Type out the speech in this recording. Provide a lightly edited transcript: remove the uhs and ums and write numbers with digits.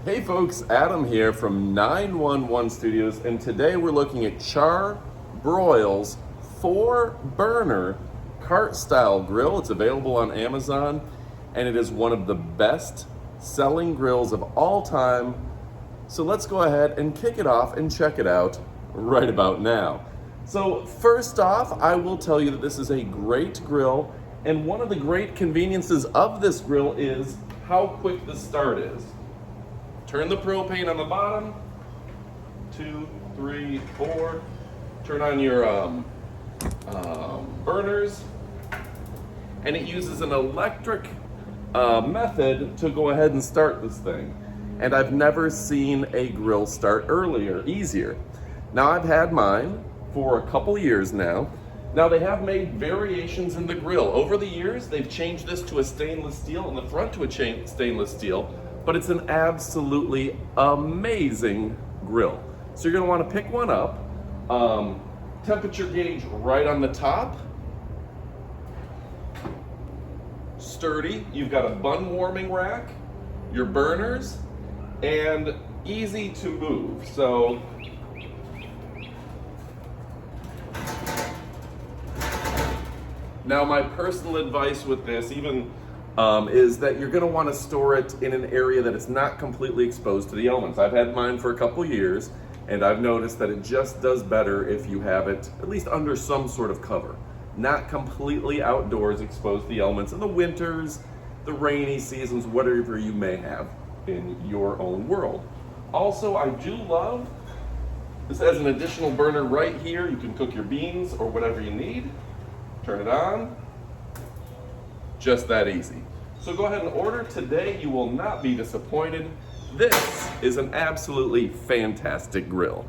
Hey folks, Adam here from 911 Studios, and today we're looking at Char-Broil's 4-burner cart-style grill. It's available on Amazon, and it is one of the best selling grills of all time. So let's go ahead and kick it off and check it out right about now. So first off, I will tell you that this is a great grill, and one of the great conveniences of this grill is how quick the start is. Turn the propane on the bottom, 2, 3, 4. Turn on your burners, and it uses an electric method to go ahead and start this thing. And I've never seen a grill start easier. Now I've had mine for a couple years now. Now they have made variations in the grill. Over the years, they've changed this to a stainless steel and the front to a stainless steel. But it's an absolutely amazing grill. So you're gonna wanna pick one up. Temperature gauge right on the top. Sturdy, you've got a bun warming rack, your burners, and easy to move. So, now my personal advice with this, is that you're gonna wanna store it in an area that it's not completely exposed to the elements. I've had mine for a couple years, and I've noticed that it just does better if you have it at least under some sort of cover. Not completely outdoors exposed to the elements in the winters, the rainy seasons, whatever you may have in your own world. Also, I do love, this has an additional burner right here. You can cook your beans or whatever you need. Turn it on. Just that easy. So go ahead and order today. You will not be disappointed. This is an absolutely fantastic grill.